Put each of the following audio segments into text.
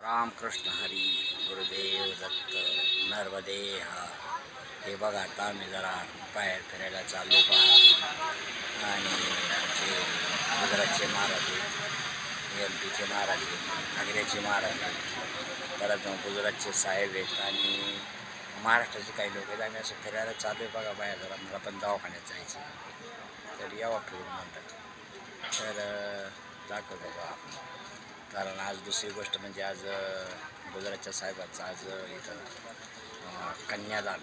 रामकृष्ण हरी गुरुदेव दत्त नर्मदे हा. हे बघा आता आम्ही जरा बाहेर फिरायला चाललो बा आणि आमचे गुजरातचे महाराज MP चे महाराज आग्र्याचे महाराज परत गुजरातचे साहेब आहेत आणि महाराष्ट्राचे काही लोक आहेत. आम्ही असं फिरायला चाललो आहे बघा बाहेर. जरा मला पण दवाखान्यात जायचं तर यावं फिरून म्हणतात तर दाखवतो बा. कारण आज दुसरी गोष्ट म्हणजे आज गुजरातच्या साहेबांचं आज इथं कन्यादान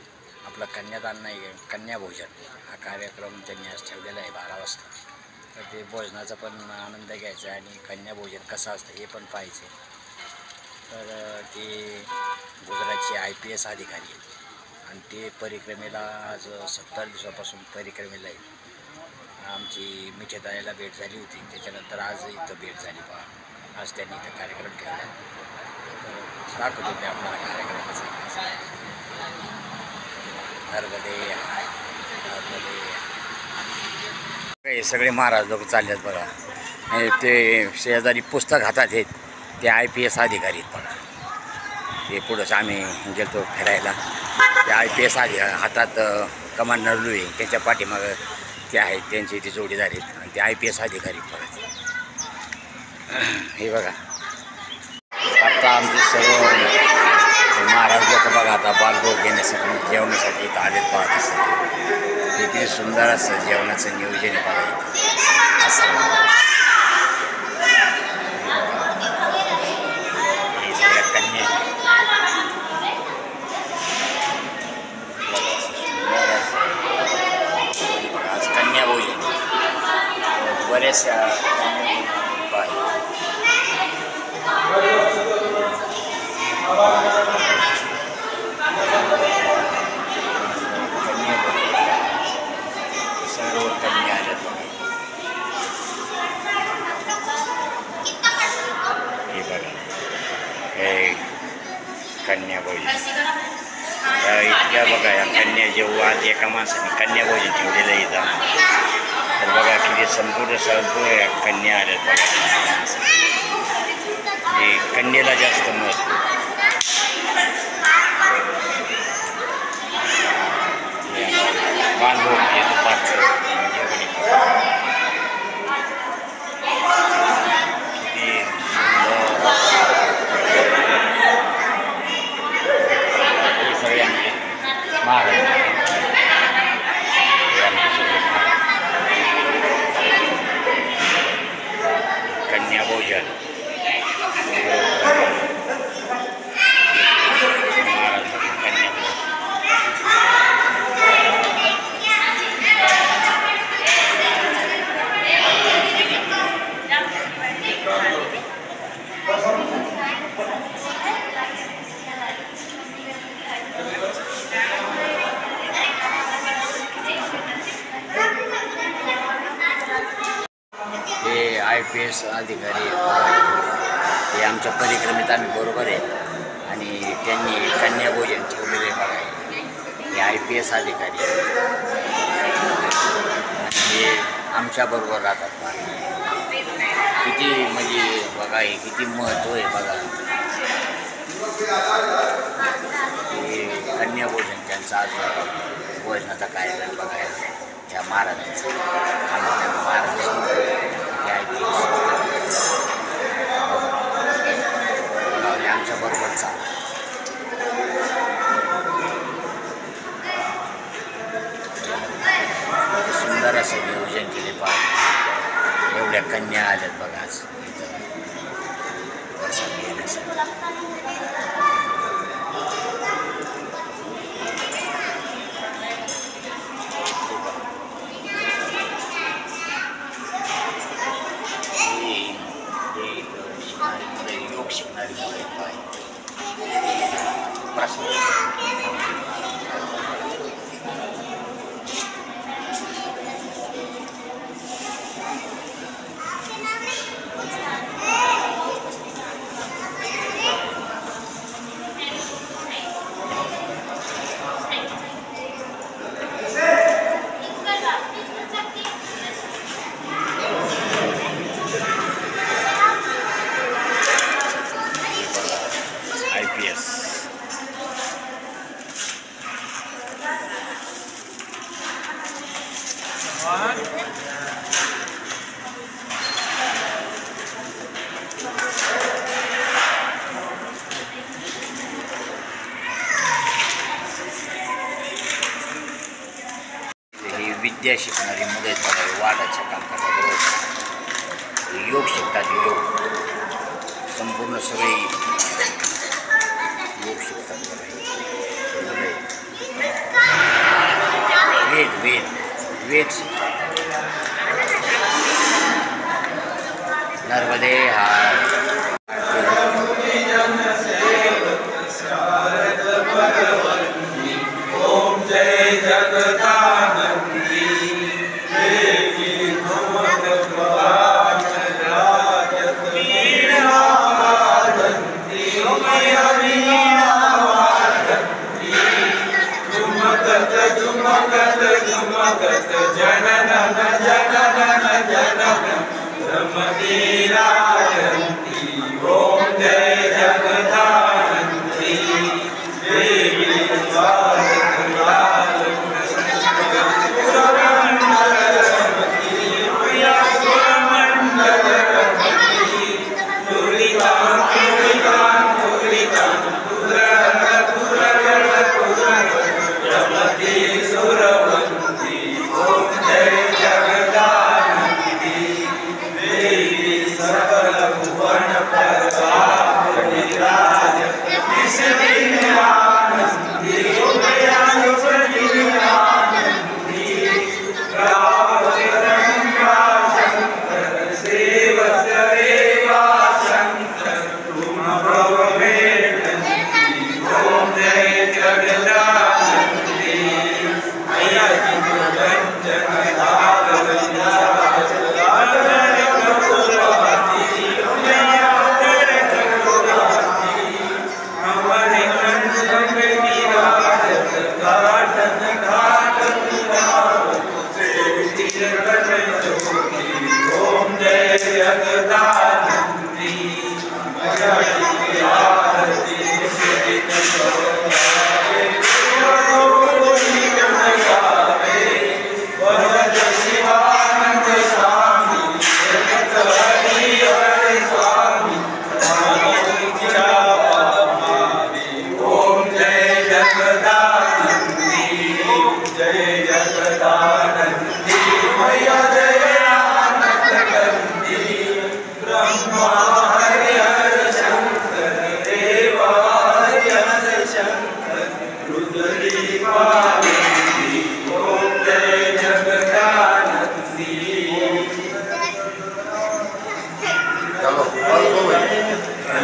आपलं कन्यादान नाही कन्याभोजन हा कार्यक्रम त्यांनी आज ठेवलेला आहे 12 वाजता. तर ते भोजनाचा पण आनंद घ्यायचा आणि कन्याभोजन कसं असतं हे पण पाहायचं. तर ते गुजरातचे IPS अधिकारी आहेत आणि ते परिक्रमेला आज 70 दिवसापासून परिक्रमेला आहेत. आमची मिठेताईला भेट झाली होती त्याच्यानंतर आज इथं भेट झाली पहा. आज त्यांनी इथं कार्यक्रम ठेवला. दाखवतो मी आपल्याला कार्यक्रमाचा. हे सगळे महाराज लोक चालले आहेत बघा. ते शेजारी पुस्तक हातात आहेत ते IPS अधिकारी आहेत बघा. ते पुढंच आम्ही गेलो फिरायला. ते IPS हातात कमांडर लुई त्याच्या पाठीमागं ते आहेत त्यांचे ते जोडीदार आहेत आणि ते IPS अधिकारी बघा. हे बघा आता आमचे सर्व महाराज लोक बघा आता बालभोग घेण्यासाठी जेवणासाठी इथं आलेत पाहत असतात. किती सुंदर असं जेवणाचं नियोजन आहे बघा इथं असं. हे सगळ्या कन्या आज कन्या भोजन बऱ्याचशा सर्व कन्या आल्यात. हे बघा हे कन्या भोजन इतक्या बघा या कन्या जेव्हा आज एका माणसाने कन्या भोजन ठेवलेलं आहे इथं. तर बघा किती संपूर्ण या कन्या आल्यात बघा. हे कन्येला जास्त महत्त्व. बालभोग हे दुपारचं जेवण किती हे सगळे आमचे महाराज कन्या भोजन IPS अधिकारी हे आमच्या परिक्रमेत आम्ही बरोबर आहे आणि त्यांनी कन्या भोजन ठेवलेले बघा. हे IPS अधिकारी हे आमच्याबरोबर राहतात बघा. किती म्हणजे बघा हे किती महत्त्व आहे बघा. हे कन्या भोजन त्यांचा आज भोजनाचा कार्यक्रम बघायला त्या महाराजांचा महाराज आमच्या बरोबर चालू. सुंदर असं नियोजन केले पाहिजे. एवढ्या कन्या आल्यात बघा आज योग शिकणारी मुलं विद्या शिकणारी मुलं आहेत बघा, वादाच्या कामकाजाबरोबर योग शिकतात. योग संपूर्ण सगळे योग शिकतात बघा. वेद वेद वेद नर्मदे हार.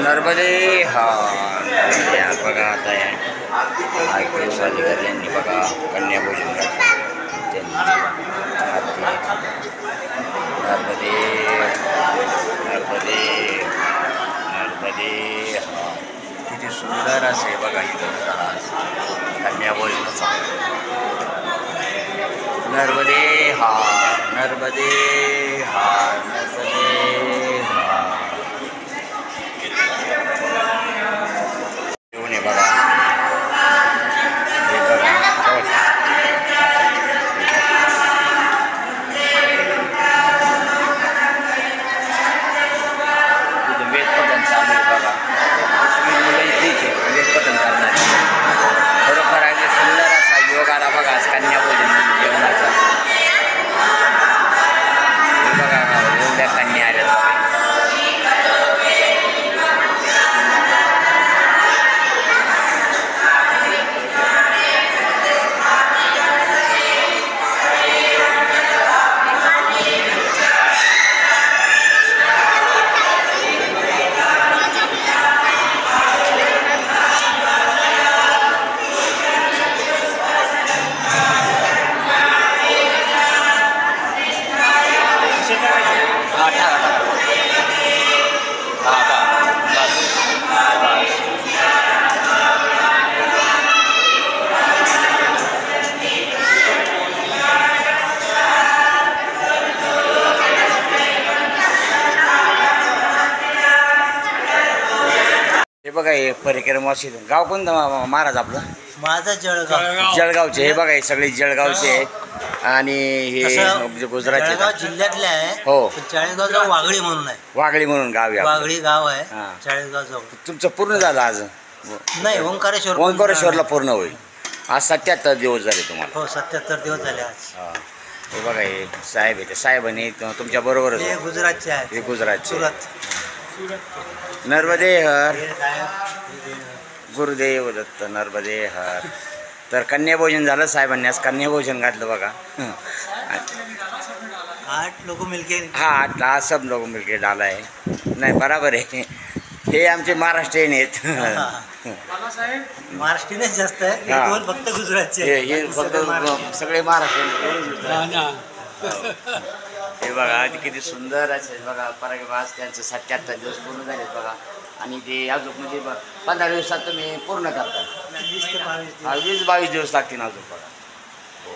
नर्मदे हार. बघा आता IPS अधिकारी यांनी बघा कन्याभोजन नर्मदे नर्मदे नर्मदे हार. किती सुंदर असे बघा इथं कन्याभोजनाचा. नर्मदे हार नर्मदे हार नर्मदे हार. बघा हे बघा वेद पठण चालू आहे बघा. मुलं इथे वेद पठण करणार. खरोखर आहे सुंदर असा योग आला बघा आज कन्याभोजन जेवणाचा. हे बघा एवढ्या कन्या आल्या. बघा हे परिक्रमा गाव कोणतं महाराज आपलं? माझा जळगाव. जळगावचे. हे बघा हे सगळे जळगावचे आहेत आणि हे गुजरातचे जिल्ह्यातले आहे. हो. चाळीसगाव वागळी म्हणून आहे. वागळी म्हणून गाव आहे. वागळी गाव आहे चाळीसगाव जवळ. तुमचं पूर्ण झालं आज? नाही, ओंकारेश्वर. ओंकारेश्वरला पूर्ण होईल. आज 77 दिवस झाले तुम्हाला? हो, 77 दिवस झाले आज. हे बघा हे साहेब आहे, ते साहेबांनी तुमच्या बरोबरच हे गुजरातचे आहेत. हे गुजरातचे. सुरत. नर्मदे हर हे साहेब गुरुदेव दत्त नर्मदे हर. तर कन्याभोजन झालं साहेबांनी, आज कन्याभोजन घातलं बघा. 8 लोक मिलके. हाँ हाँ सब लोग मिलके डाला है. नाही बराबर आहे. हे आमचे महाराष्ट्रीयन आहेत. महाराष्ट्रीयनच जास्त आहे. हा. हे 2 फक्त गुजरातचे हे आहेत. हे बाकी फक्त सगळे महाराष्ट्रीयन. सगळे महाराष्ट्रीयन. हे बघा ते किती सुंदर असेल बघा. परागवास त्यांचं 77 दिवस पूर्ण झालेत बघा. आणि ते अजून म्हणजे 15 दिवसात तुम्ही पूर्ण करता. 20 ते 22 दिवस. 20-22 दिवस लागतील अजून बघा. हो.